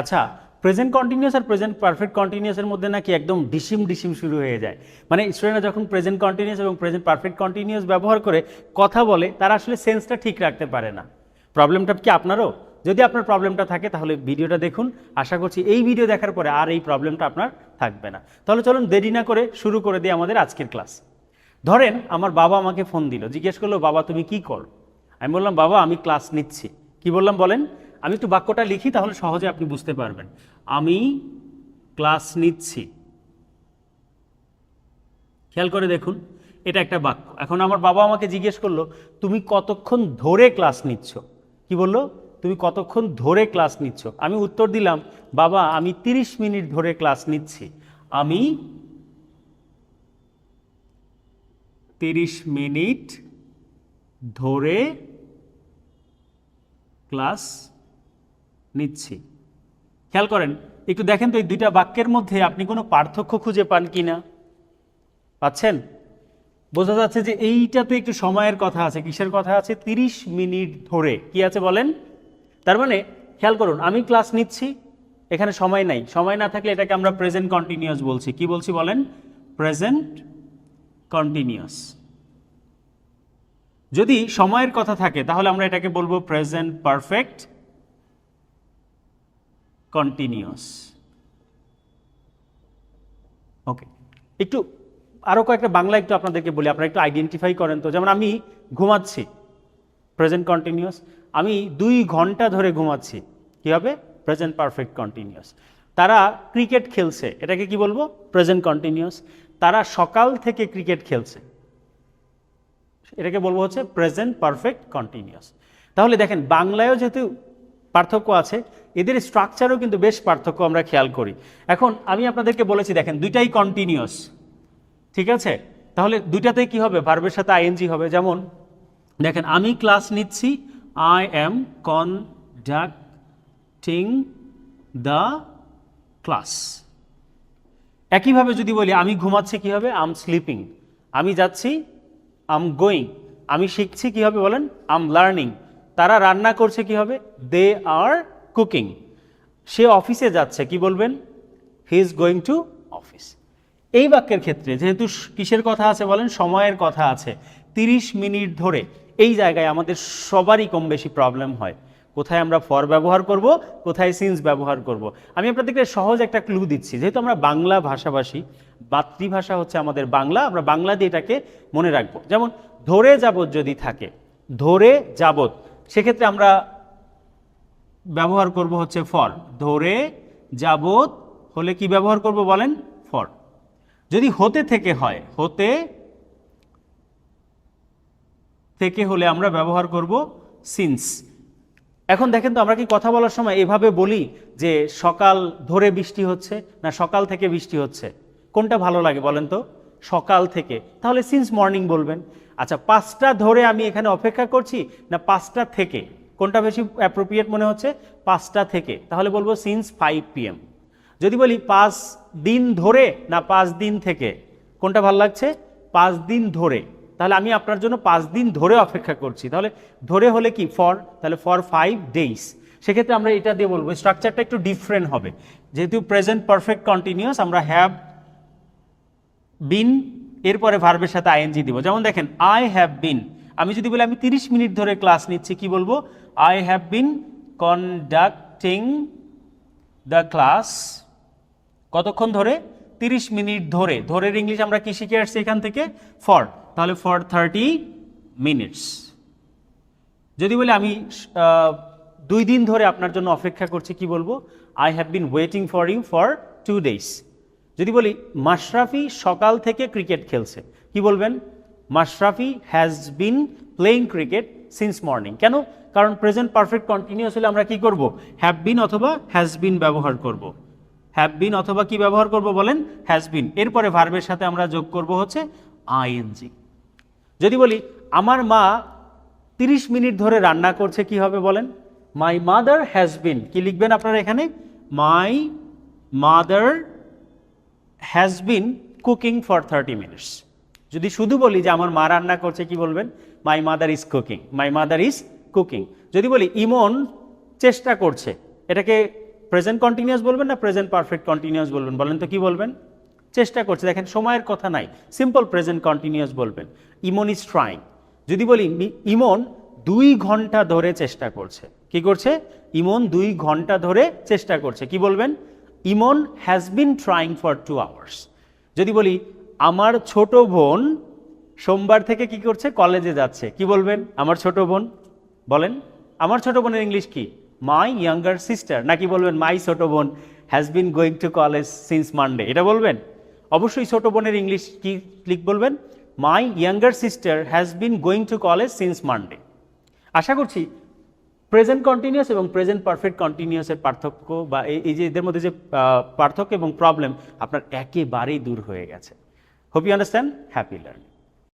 আচ্ছা, present continuous আর present perfect কন্টিনিউয়াসের মধ্যে নাকি একদম ডিসিম ডিসিম শুরু হয়ে যায়। মানে স্টুডেন্টরা যখন প্রেজেন্ট কন্টিনিউয়াস এবং প্রেজেন্ট পারফেক্ট কন্টিনিউয়াস ব্যবহার করে কথা বলে, তারা আসলে সেন্সটা ঠিক রাখতে পারে না। প্রবলেমটা কি আপনারও? যদি আপনার প্রবলেমটা থাকে তাহলে ভিডিওটা দেখুন। আশা করছি এই ভিডিও দেখার পরে আর এই প্রবলেমটা আপনার থাকবে না। তাহলে চলুন দেরি না করে শুরু করে দিই আমাদের আজকের ক্লাস। ধরেন আমার বাবা আমাকে ফোন দিল, জিজ্ঞেস করলো, বাবা তুমি কি করো? আমি বললাম, বাবা আমি ক্লাস নিচ্ছি। কি বললাম বলেন? আমি একটু বাক্যটা লিখি, তাহলে সহজে আপনি বুঝতে পারবেন। আমি ক্লাস নিচ্ছি। খেয়াল করে দেখুন, এটা একটা বাক্য। এখন আমার বাবা আমাকে জিজ্ঞেস করলো, তুমি কতক্ষণ ধরে ক্লাস নিচ্ছ? কি বললো? তুমি কতক্ষণ ধরে ক্লাস নিচ্ছ? আমি উত্তর দিলাম, বাবা আমি 30 মিনিট ধরে ক্লাস নিচ্ছি। আমি 30 মিনিট ধরে ক্লাস নিচ্ছি। খেয়াল করেন, একটু দেখেন তো এই দুইটা বাক্যের মধ্যে আপনি কোনো পার্থক্য খুঁজে পান কি না? পাচ্ছেন? বোঝা যাচ্ছে যে এইটাতে একটু সময়ের কথা আছে। কিসের কথা আছে? 30 মিনিট ধরে কি আছে বলেন? তার মানে খেয়াল করুন, আমি ক্লাস নিচ্ছি, এখানে সময় নাই। সময় না থাকলে এটাকে আমরা প্রেজেন্ট কন্টিনিউয়াস বলছি। কি বলছি বলেন? Present continuous. যদি সময়ের কথা থাকে তাহলে আমরা এটাকে বলবো প্রেজেন্ট পারফেক্ট কন্টিনিউয়াস। ওকে, একটু আরও কয়েকটা বাংলা একটু আপনাদেরকে বলি, আপনারা একটু আইডেন্টিফাই করেন তো। যেমন আমি ঘুমাচ্ছি, প্রেজেন্ট কন্টিনিউয়াস। আমি 2 ঘন্টা ধরে ঘুমাচ্ছি, কি হবে? Present perfect continuous. তারা ক্রিকেট খেলছে, এটাকে কি বলবো? Present continuous. তারা সকাল থেকে ক্রিকেট খেলছে, এটাকে বলবো হচ্ছে প্রেজেন্ট পারফেক্ট কন্টিনিউয়াস। তাহলে দেখেন, বাংলায়ও যেহেতু পার্থক্য আছে, এদের স্ট্রাকচারও কিন্তু বেশ পার্থক্য আমরা খেয়াল করি। এখন আমি আপনাদেরকে বলেছি, দেখেন দুইটাই কন্টিনিউয়াস, ঠিক আছে? তাহলে দুইটাতেই কি হবে? ভার্বের সাথে আইএনজি হবে। যেমন দেখেন, আমি ক্লাস নিচ্ছি, I am conducting the class. একইভাবে যদি বলি আমি ঘুমাচ্ছি, কি হবে? আম স্লিপিং। আমি যাচ্ছি, আম গোয়িং। আমি শিখছি, কি হবে বলেন? আম লার্নিং। তারা রান্না করছে, কি হবে? দে আর কুকিং। সে অফিসে যাচ্ছে, কি বলবেন? He is going to office. এই বাক্যের ক্ষেত্রে যেহেতু কিসের কথা আছে বলেন? সময়ের কথা আছে। 30 মিনিট ধরে, এই জায়গায় আমাদের সবারই কম বেশি প্রবলেম হয়। কোথায় আমরা ফর ব্যবহার করব, কোথায় সিন্স ব্যবহার করব। আমি আপনাদেরকে সহজ একটা ক্লু দিচ্ছি। যেহেতু আমরা বাংলা ভাষাভাষী, মাতৃভাষা হচ্ছে আমাদের বাংলা, আমরা বাংলা দিয়ে এটাকে মনে রাখবো। যেমন ধরে যাবত যদি থাকে, ধরে যাবত, সেক্ষেত্রে আমরা ব্যবহার করব হচ্ছে ফর। ধরে যাবত হলে কি ব্যবহার করব বলেন? ফর। যদি হতে থেকে হয়, হতে থেকে হলে আমরা ব্যবহার করব সিন্স। এখন দেখেন তো, আমরা কি কথা বলার সময় এভাবে বলি যে সকাল ধরে বৃষ্টি হচ্ছে, না সকাল থেকে বৃষ্টি হচ্ছে? কোনটা ভালো লাগে বলেন তো? সকাল থেকে। তাহলে সিন্স মর্নিং বলবেন। আচ্ছা, 5টা ধরে আমি এখানে অপেক্ষা করছি, না 5টা থেকে? কোনটা বেশি অ্যাপ্রোপ্রিয়েট মনে হচ্ছে? 5টা থেকে। তাহলে বলবো সিন্স 5 PM। যদি বলি 5 দিন ধরে, না 5 দিন থেকে? কোনটা ভালো লাগছে? 5 দিন ধরে। তাহলে আমি আপনার জন্য 5 দিন ধরে অপেক্ষা করছি। তাহলে ধরে হলে কি? ফর। তাহলে ফর 5 ডেইজ। সেক্ষেত্রে আমরা এটা দিয়ে বলবো, স্ট্রাকচারটা একটু ডিফারেন্ট হবে। যেহেতু প্রেজেন্ট পারফেক্ট কন্টিনিউয়াস, আমরা হ্যাভ বিন, এরপরে ভার্বের সাথে আইএনজি দিব। যেমন দেখেন, আই হ্যাভ বিন। আমি যদি বলি আমি 30 মিনিট ধরে ক্লাস নিচ্ছি, কি বলবো? I have bin conducting the class. কতক্ষণ ধরে? 30 মিনিট ধরে। ধরের ইংলিশ আমরা কি শিখে আসছি এখান থেকে? ফর। তাহলে ফর 30 মিনিটস। যদি বলি আমি 2 দিন ধরে আপনার জন্য অপেক্ষা করছি, কি বলবো? I have been waiting for you for 2 days. যদি বলি মাশরাফি সকাল থেকে ক্রিকেট খেলছে, কি বলবেন? Mashrafe has been playing cricket since morning. কেন? কারণ প্রেজেন্ট পারফেক্ট কন্টিনিউয়াস হলে আমরা কি করব? হ্যাভ বিন অথবা হ্যাজ বিন ব্যবহার করব। হ্যাভ বিন অথবা কি ব্যবহার করব বলেন? Has been. এরপরে ভার্বের সাথে আমরা যোগ করব হচ্ছে আইএনজি। যদি বলি আমার মা 30 মিনিট ধরে রান্না করছে, কি হবে বলেন? My mother has been. কি লিখবেন আপনারা এখানে? My mother has been cooking for 30 minutes. যদি শুধু বলি যে আমার মা রান্না করছে, কি বলবেন? My mother is cooking. My mother is cooking. যদি বলি ইমন চেষ্টা করছে, এটাকে প্রেজেন্ট কন্টিনিউয়াস বলবেন না প্রেজেন্ট পারফেক্ট কন্টিনিউয়াস বলবেন? বলেন তো কি বলবেন? চেষ্টা করছে, দেখেন সময়ের কথা নাই, সিম্পল প্রেজেন্ট কন্টিনিউয়াস বলবেন। ইমন ইজ ট্রাইং, যদি বলি ইমন 2 ঘন্টা ধরে চেষ্টা করছে, কি করছে? ইমন 2 ঘন্টা ধরে চেষ্টা করছে, কি বলবেন? Emon has been trying for 2 hours. যদি বলি আমার ছোট বোন সোমবার থেকে কি করছে? কলেজে যাচ্ছে, কি বলবেন? আমার ছোট বোন। বলেন, আমার ছোট বোনের ইংলিশ কি? মাই ইয়াঙ্গার সিস্টার, নাকি বলবেন মাই ছোট বোন has been going to college since Monday? এটা বলবেন? অবশ্যই ছোট বোনের ইংলিশ কি বলবেন? My younger sister has been going to college since Monday. আশা করছি প্রেজেন্ট কন্টিনিউয়াস এবং প্রেজেন্ট পারফেক্ট কন্টিনিউয়াসের পার্থক্য বা এই যে এদের মধ্যে যে পার্থক্য এবং প্রবলেম আপনার একেবারেই দূর হয়ে গেছে। Hope you understand. Happy learning.